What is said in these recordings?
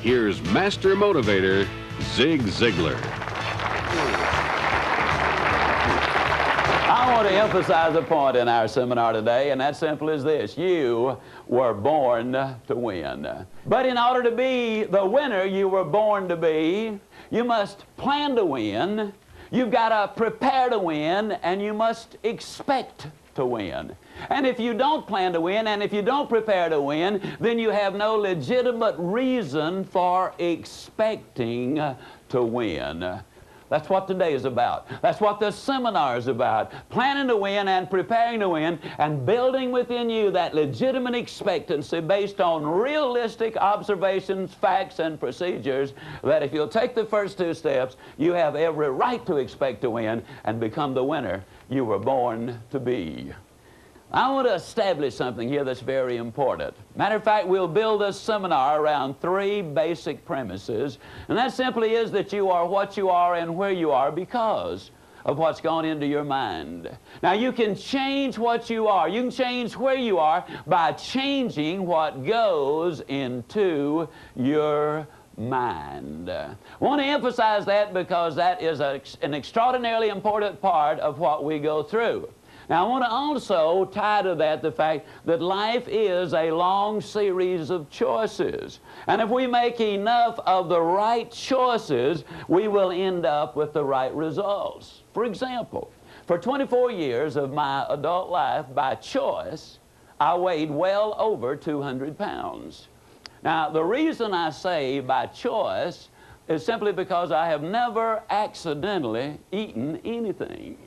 here's Master Motivator, Zig Ziglar. I want to emphasize a point in our seminar today, and that simple as this. You were born to win. But in order to be the winner you were born to be, you must plan to win, you've got to prepare to win, and you must expect to win. And if you don't plan to win, and if you don't prepare to win, then you have no legitimate reason for expecting to win. That's what today is about. That's what this seminar is about. Planning to win and preparing to win and building within you that legitimate expectancy based on realistic observations, facts, and procedures that if you'll take the first two steps, you have every right to expect to win and become the winner you were born to be. I want to establish something here that's very important. Matter of fact, we'll build this seminar around three basic premises, and that simply is that you are what you are and where you are because of what's gone into your mind. Now, you can change what you are. You can change where you are by changing what goes into your mind. I want to emphasize that because that is an extraordinarily important part of what we go through. Now, I want to also tie to that the fact that life is a long series of choices. And if we make enough of the right choices, we will end up with the right results. For example, for 24 years of my adult life, by choice, I weighed well over 200 pounds. Now, the reason I say by choice is simply because I have never accidentally eaten anything.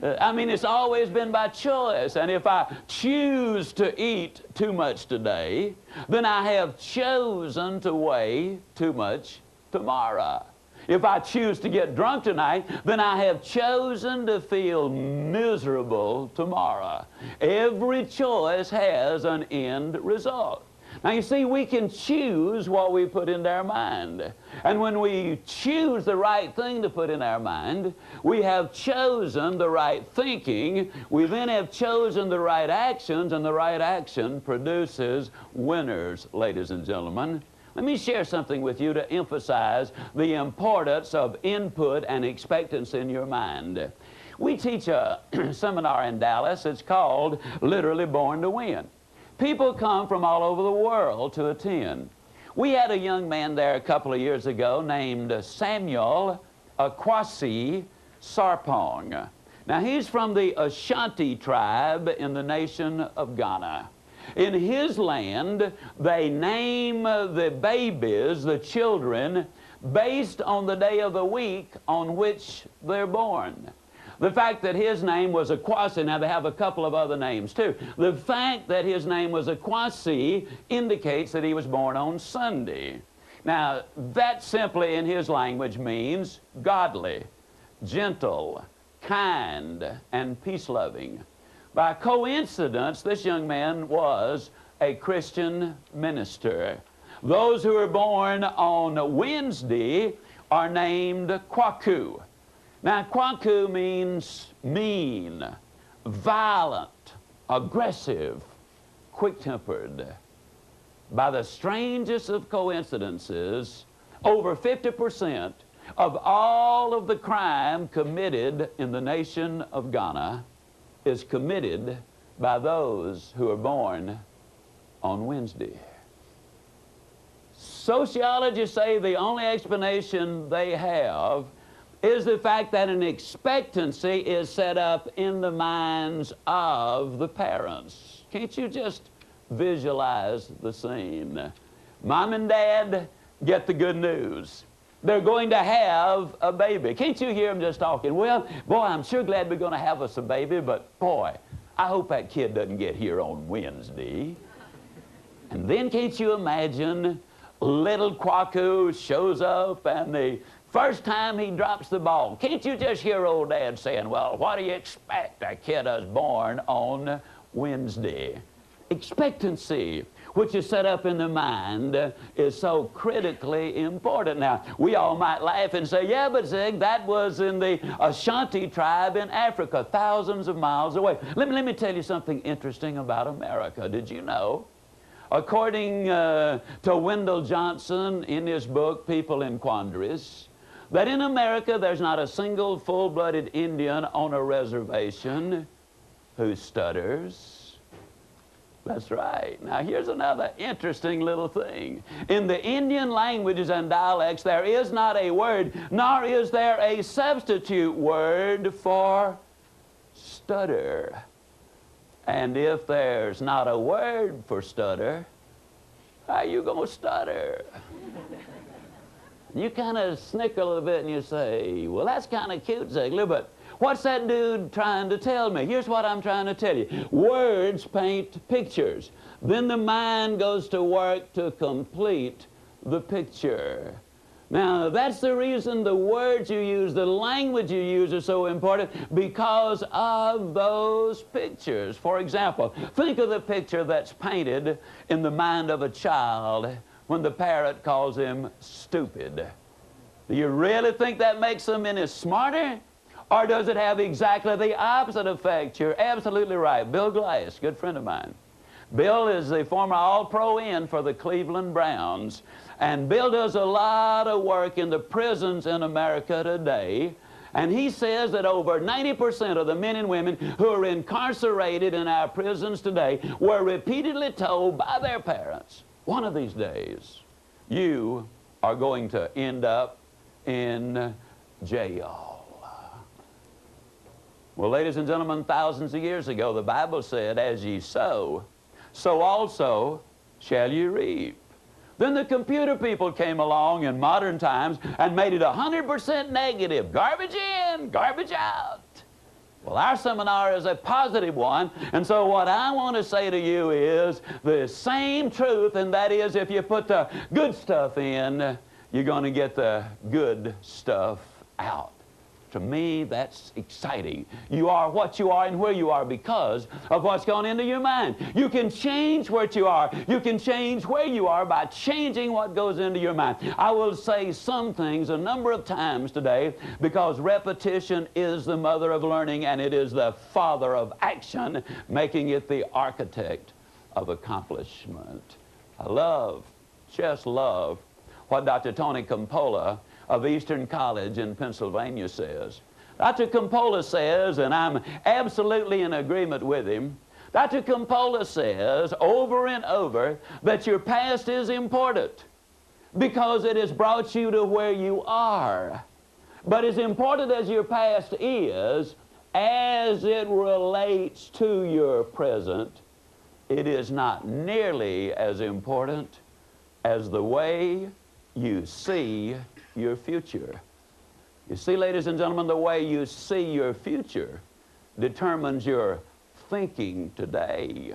I mean, it's always been by choice. And if I choose to eat too much today, then I have chosen to weigh too much tomorrow. If I choose to get drunk tonight, then I have chosen to feel miserable tomorrow. Every choice has an end result. Now, you see, we can choose what we put into our mind. And when we choose the right thing to put in our mind, we have chosen the right thinking. We then have chosen the right actions, and the right action produces winners, ladies and gentlemen. Let me share something with you to emphasize the importance of input and expectancy in your mind. We teach a seminar in Dallas. It's called Literally Born to Win. People come from all over the world to attend. We had a young man there a couple of years ago named Samuel Akwasi Sarpong. Now, he's from the Ashanti tribe in the nation of Ghana. In his land, they name the babies, the children, based on the day of the week on which they're born. The fact that his name was Akwasi, now they have a couple of other names too. The fact that his name was Akwasi indicates that he was born on Sunday. Now, that simply in his language means godly, gentle, kind, and peace-loving. By coincidence, this young man was a Christian minister. Those who are born on Wednesday are named Kwaku. Now, Kwaku means mean, violent, aggressive, quick-tempered. By the strangest of coincidences, over 50% of all of the crime committed in the nation of Ghana is committed by those who are born on Wednesday. Sociologists say the only explanation they have is the fact that an expectancy is set up in the minds of the parents. Can't you just visualize the scene? Mom and Dad get the good news. They're going to have a baby. Can't you hear them just talking? Well, boy, I'm sure glad we're going to have us a baby, but boy, I hope that kid doesn't get here on Wednesday. And then can't you imagine little Kwaku shows up and the first time he drops the ball, can't you just hear old Dad saying, well, what do you expect? A kid was born on Wednesday. Expectancy, which is set up in the mind, is so critically important. Now, we all might laugh and say, yeah, but Zig, that was in the Ashanti tribe in Africa, thousands of miles away. Let me tell you something interesting about America. Did you know according to Wendell Johnson in his book, People in Quandaries, that in America there's not a single full-blooded Indian on a reservation who stutters. That's right. Now here's another interesting little thing. In the Indian languages and dialects, there is not a word, nor is there a substitute word for stutter. And if there's not a word for stutter, how are you going to stutter? You kind of snicker a little bit and you say, well, that's kind of cute, Ziglar, but what's that dude trying to tell me? Here's what I'm trying to tell you. Words paint pictures. Then the mind goes to work to complete the picture. Now, that's the reason the words you use, the language you use are so important, because of those pictures. For example, think of the picture that's painted in the mind of a child when the parent calls him stupid. Do you really think that makes them any smarter? Or does it have exactly the opposite effect? You're absolutely right. Bill Glass, good friend of mine. Bill is the former All-Pro end for the Cleveland Browns. And Bill does a lot of work in the prisons in America today. And he says that over 90% of the men and women who are incarcerated in our prisons today were repeatedly told by their parents, one of these days, you are going to end up in jail. Well, ladies and gentlemen, thousands of years ago, the Bible said, as ye sow, so also shall you reap. Then the computer people came along in modern times and made it 100% negative. Garbage in, garbage out. Well, our seminar is a positive one, and so what I want to say to you is the same truth, and that is if you put the good stuff in, you're going to get the good stuff out. To me, that's exciting. You are what you are and where you are because of what's gone into your mind. You can change what you are. You can change where you are by changing what goes into your mind. I will say some things a number of times today because repetition is the mother of learning and it is the father of action, making it the architect of accomplishment. I just love what Dr. Tony Campola of Eastern College in Pennsylvania says. Dr. Campola says, and I'm absolutely in agreement with him, Dr. Campola says over and over that your past is important because it has brought you to where you are. But as important as your past is, as it relates to your present, it is not nearly as important as the way you see your future. You see, ladies and gentlemen, the way you see your future determines your thinking today.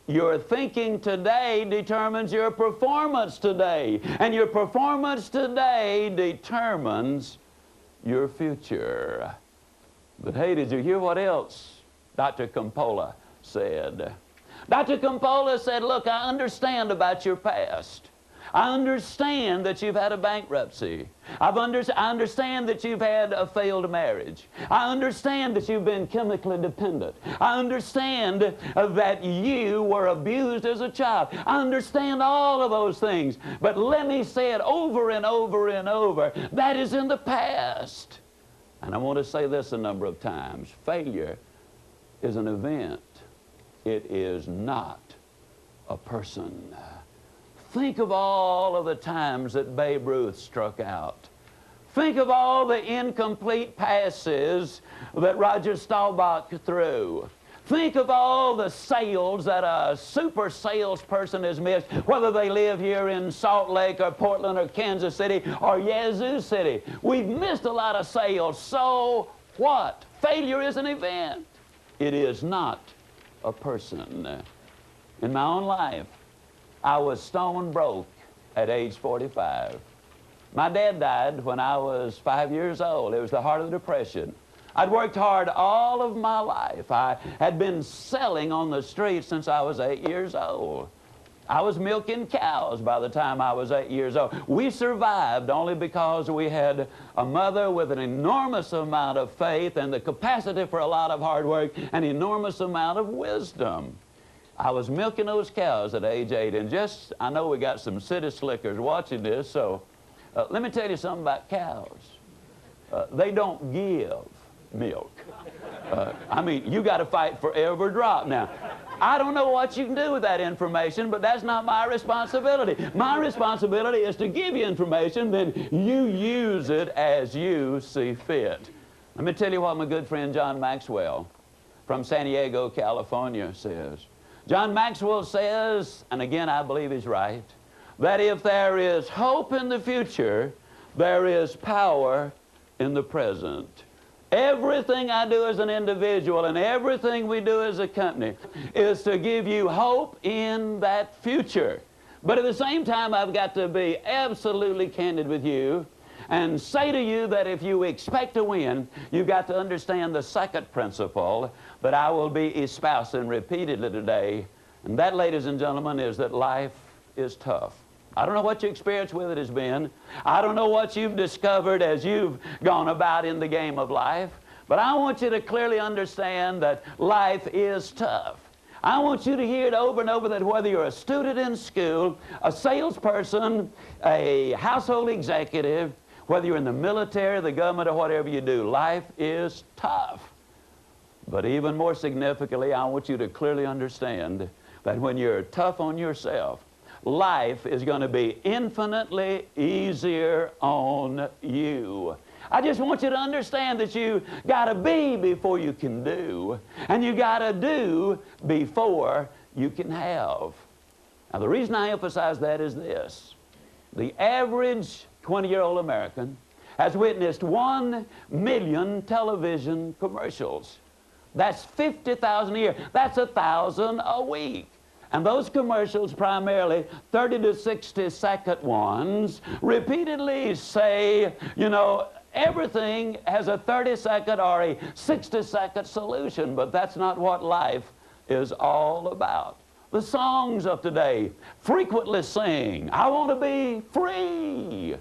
Your thinking today determines your performance today. And your performance today determines your future. But hey, did you hear what else Dr. Campola said? Dr. Campola said, look, I understand about your past. I understand that you've had a bankruptcy. I understand that you've had a failed marriage. I understand that you've been chemically dependent. I understand that you were abused as a child. I understand all of those things. But let me say it over and over and over. That is in the past. And I want to say this a number of times. Failure is an event. It is not a person. Think of all of the times that Babe Ruth struck out. Think of all the incomplete passes that Roger Staubach threw. Think of all the sales that a super salesperson has missed, whether they live here in Salt Lake or Portland or Kansas City or Yazoo City. We've missed a lot of sales. So what? Failure is an event. It is not a person. In my own life, I was stone broke at age 45. My dad died when I was 5 years old. It was the heart of the Depression. I'd worked hard all of my life. I had been selling on the street since I was 8 years old. I was milking cows by the time I was 8 years old. We survived only because we had a mother with an enormous amount of faith and the capacity for a lot of hard work, an enormous amount of wisdom. I was milking those cows at age 8, and I know we got some city slickers watching this, so let me tell you something about cows. They don't give milk. I mean, you got to fight for every drop. Now, I don't know what you can do with that information, but that's not my responsibility. My responsibility is to give you information, then you use it as you see fit. Let me tell you what my good friend John Maxwell from San Diego, California says. John Maxwell says, and again I believe he's right, that if there is hope in the future, there is power in the present. Everything I do as an individual and everything we do as a company is to give you hope in that future. But at the same time, I've got to be absolutely candid with you and say to you that if you expect to win, you've got to understand the second principle that I will be espousing repeatedly today. And that, ladies and gentlemen, is that life is tough. I don't know what your experience with it has been. I don't know what you've discovered as you've gone about in the game of life. But I want you to clearly understand that life is tough. I want you to hear it over and over that whether you're a student in school, a salesperson, a household executive, whether you're in the military, the government, or whatever you do, life is tough. But even more significantly, I want you to clearly understand that when you're tough on yourself, life is going to be infinitely easier on you. I just want you to understand that you got to be before you can do, and you got to do before you can have. Now, the reason I emphasize that is this. The average 20-year-old American has witnessed 1 million television commercials. That's 50,000 a year. That's 1,000 a week. And those commercials, primarily 30 to 60-second ones, repeatedly say, you know, everything has a 30-second or a 60-second solution, but that's not what life is all about. The songs of today frequently sing, I want to be free.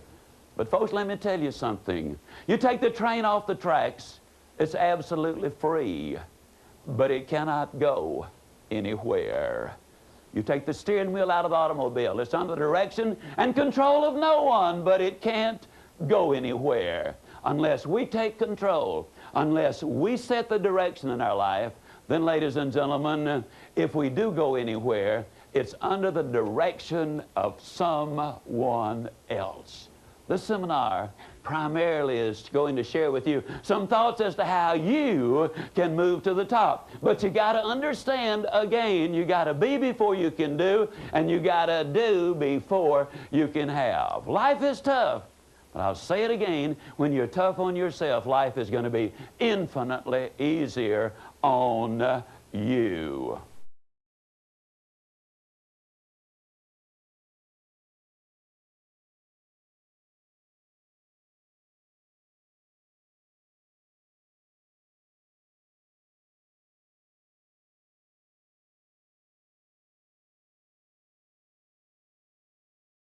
But folks, let me tell you something. You take the train off the tracks, it's absolutely free, but it cannot go anywhere. You take the steering wheel out of the automobile, it's under the direction and control of no one, but it can't go anywhere. Unless we take control, unless we set the direction in our life, then, ladies and gentlemen, if we do go anywhere, it's under the direction of someone else. This seminar primarily is going to share with you some thoughts as to how you can move to the top. But you got to understand, again, you got to be before you can do, and you got to do before you can have. Life is tough. But I'll say it again, when you're tough on yourself, life is going to be infinitely easier on you.